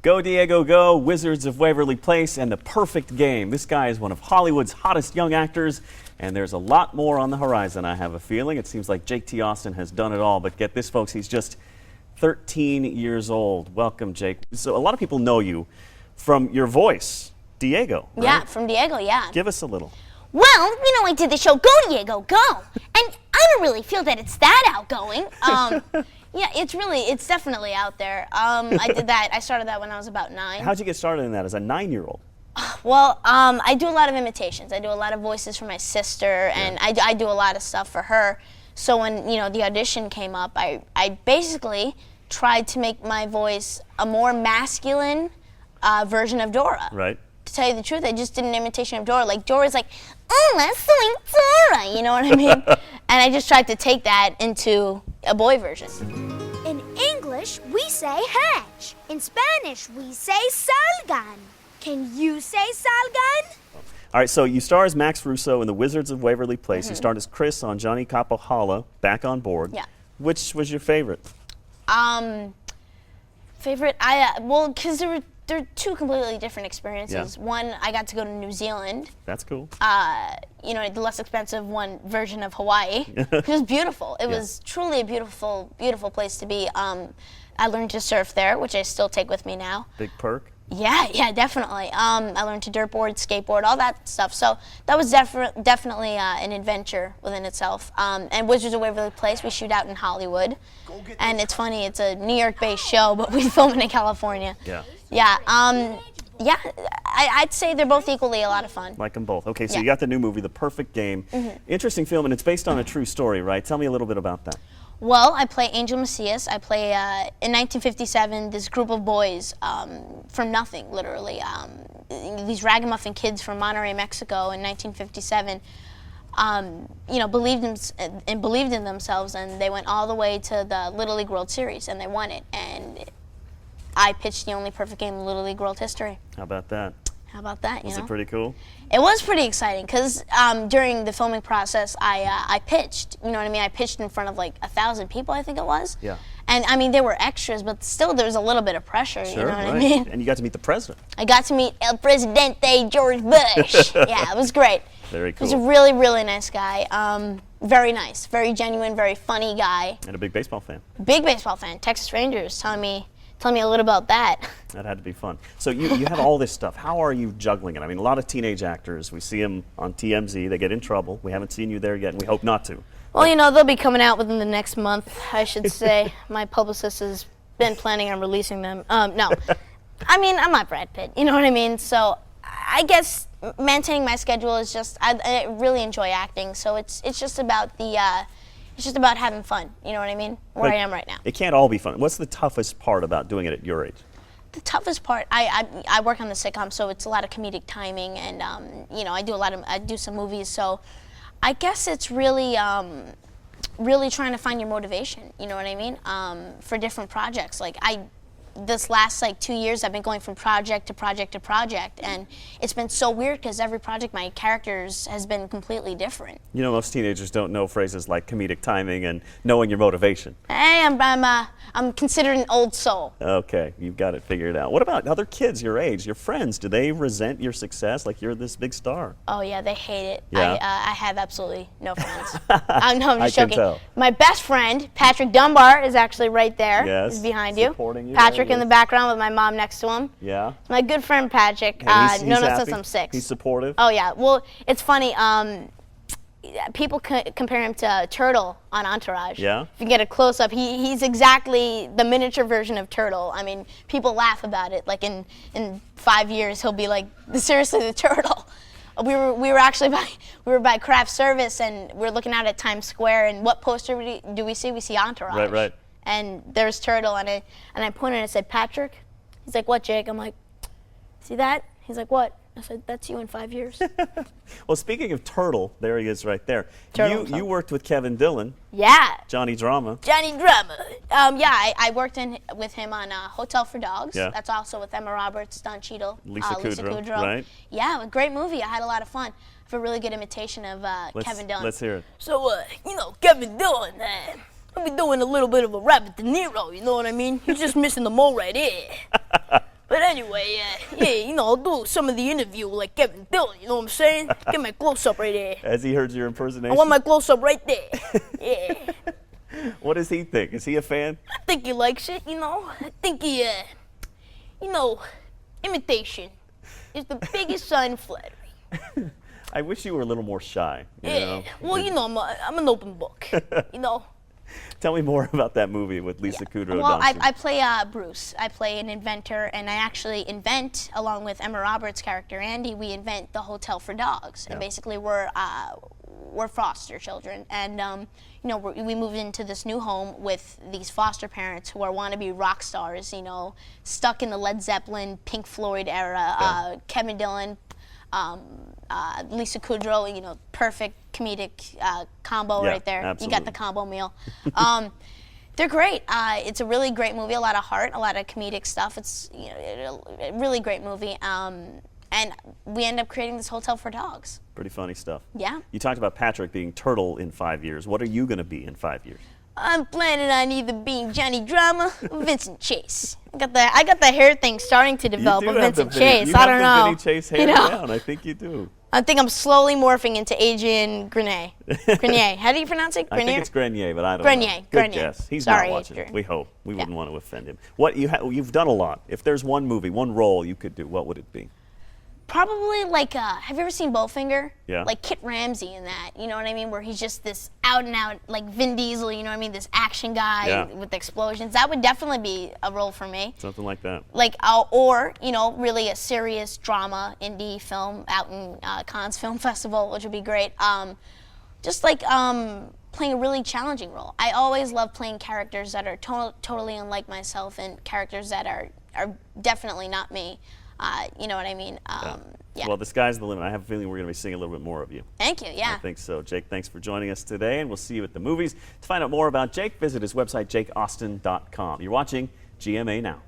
Go Diego Go, Wizards of Waverly Place, and The Perfect Game. This guy is one of Hollywood's hottest young actors, and there's a lot more on the horizon, I have a feeling. It seems like Jake T. Austin has done it all, but get this, folks, he's just 13 years old. Welcome, Jake. So a lot of people know you from your voice, Diego, right? Yeah, from Diego, yeah. Give us a little. Well, I did the show Go Diego Go, and I don't really feel that it's that outgoing. Yeah, it's definitely out there. I did that. I started that when I was about 9. How'd you get started in that as a 9-year-old? Well, I do a lot of imitations. I do a lot of voices for my sister, and I do a lot of stuff for her. So when the audition came up, I basically tried to make my voice a more masculine version of Dora. Right. To tell you the truth, I just did an imitation of Dora. Like Dora's like, "Oh, that's sweet Dora," you know what I mean? And I just tried to take that into a boy version. In English, we say hedge. In Spanish, we say salgan. Can you say salgan? All right, so you star as Max Russo in The Wizards of Waverly Place. You starred as Chris on Johnny Capohala, Back on Board. Yeah. Which was your favorite? Favorite? Well, because they're two completely different experiences. Yeah. One, I got to go to New Zealand. That's cool. The less expensive one version of Hawaii. It was beautiful. It was truly a beautiful, beautiful place to be. I learned to surf there, which I still take with me now. Big perk. Yeah, definitely. I learned to dirtboard, skateboard, all that stuff. So that was definitely an adventure within itself. And Wizards of Waverly Place, we shoot out in Hollywood. And it's funny, it's a New York-based show, but we film it in California. Yeah. Yeah, I'd say they're both equally a lot of fun. Like them both. Okay, so Yeah. you got the new movie, The Perfect Game. Interesting film, and it's based on a true story, right? Tell me a little bit about that. Well, I play Angel Macias. I play, in 1957, this group of boys from nothing, literally. These ragamuffin kids from Monterrey, Mexico in 1957, believed in themselves, and they went all the way to the Little League World Series, and they won it. And I pitched the only perfect game in Little League World history. How about that? How about that, Was it pretty cool? It was pretty exciting because during the filming process, I pitched. You know what I mean? I pitched in front of like 1,000 people, I think it was. Yeah. And I mean, they were extras, but still there was a little bit of pressure. Sure, you know what right. I mean? And you got to meet the president. I got to meet El Presidente George Bush. Yeah, it was great. Very cool. He was a really, really nice guy. Very nice, very genuine, very funny guy. And a big baseball fan. Big baseball fan. Texas Rangers. Telling me a little about that. That had to be fun. So you have all this stuff. How are you juggling it? I mean, a lot of teenage actors, we see them on TMZ, they get in trouble. We haven't seen you there yet, and we hope not to. Well, they'll be coming out within the next month, I should say. My publicist has been planning on releasing them. No. I mean, I'm not Brad Pitt, you know what I mean? So I guess maintaining my schedule is just, I really enjoy acting, so it's just about it's just about having fun, you know what I mean? Where I am right now. It can't all be fun. What's the toughest part about doing it at your age? The toughest part, I work on the sitcom, so it's a lot of comedic timing, and I do some movies, so I guess it's really really trying to find your motivation, you know what I mean? For different projects. Like this last 2 years, I've been going from project to project to project, and it's been so weird because every project, my characters has been completely different. You know, most teenagers don't know phrases like comedic timing and knowing your motivation. Hey, I'm considered an old soul. Okay, you've got it figured out. What about other kids your age, your friends? Do they resent your success like you're this big star? Oh yeah, they hate it. Yeah? I have absolutely no friends. No, I'm just I can joking. tell. My best friend, Patrick Dunbar, is actually right there. Yes, He's behind you. supporting you, Patrick there in he the is. background with my mom next to him. Yeah? My good friend Patrick. And he's known us happy? since I'm 6. He's supportive? Oh yeah. Well, it's funny. People compare him to Turtle on Entourage. Yeah? If you get a close up, he's exactly the miniature version of Turtle. I mean, people laugh about it. Like in 5 years, he'll be like, seriously, the Turtle. We were actually by craft service, and we're looking out at Times Square, and what poster do we see? We see Entourage. Right. And there's Turtle, and I pointed and I said, Patrick? He's like, what, Jake? I'm like, see that? He's like, what? I said, that's you in 5 years. Well, speaking of Turtle, there he is right there. Turtle You worked with Kevin Dillon, Yeah. Johnny Drama. Johnny Drama. I worked with him on Hotel for Dogs. Yeah. That's also with Emma Roberts, Don Cheadle, Lisa Kudrow, right? Yeah, a great movie. I had a lot of fun. I have a really good imitation of Kevin Dillon. Let's hear it. So, Kevin Dillon, I'll be doing a little bit of a Robert De Niro, you know what I mean? He's just missing the mole right here. anyway, I'll do some of the interview like Kevin Dillon, you know what I'm saying? Get my close-up right there. Has he heard your I impersonation? want my close-up right there. Yeah. What does he think? Is he a fan? I think he likes it, I think he, imitation is the biggest sign of flattery. I wish you were a little more shy. You know? Well, I'm an open book, Tell me more about that movie with Lisa Kudrow. Well, Johnson. I play Bruce. I play an inventor, and I actually invent, along with Emma Roberts' character Andy, we invent the Hotel for Dogs. And basically, we're foster children, and we moved into this new home with these foster parents who are wannabe rock stars. Stuck in the Led Zeppelin, Pink Floyd era. Kevin Dillon. Lisa Kudrow, perfect comedic combo right there. Absolutely. You got the combo meal. They're great. It's a really great movie. A lot of heart, a lot of comedic stuff. It's a really great movie. And we end up creating this Hotel for Dogs. Pretty funny stuff. Yeah. You talked about Patrick being Turtle in 5 years. What are you going to be in 5 years? I'm planning on either being Johnny Drama or Vincent Chase. I got the hair thing starting to develop You of do have the Vincent Vinny- Chase. you I have don't the know. Vinny Chase hair down. I think you do. I think I'm slowly morphing into Adrian Grenier. Grenier. How do you pronounce it? I think Grenier? it's Grenier, but I don't Grenier, know. Good Grenier. guess. He's Sorry, not watching. Adrian. We hope. We Yeah. wouldn't want to offend him. You've done a lot. If there's one movie, one role you could do, what would it be? Probably like, have you ever seen Bowfinger? Yeah. Like Kit Ramsey in that, you know what I mean? Where he's just this out and out, like Vin Diesel, you know what I mean? This action guy Yeah. with explosions. That would definitely be a role for me. Something like that. Like, or, really a serious drama indie film out in Cannes Film Festival, which would be great. Just like playing a really challenging role. I always love playing characters that are totally unlike myself and characters that are definitely not me. You know what I mean? Yeah. Well, the sky's the limit. I have a feeling we're going to be seeing a little bit more of you. Thank you, yeah. I think so. Jake, thanks for joining us today, and we'll see you at the movies. To find out more about Jake, visit his website, jakeaustin.com. You're watching GMA Now.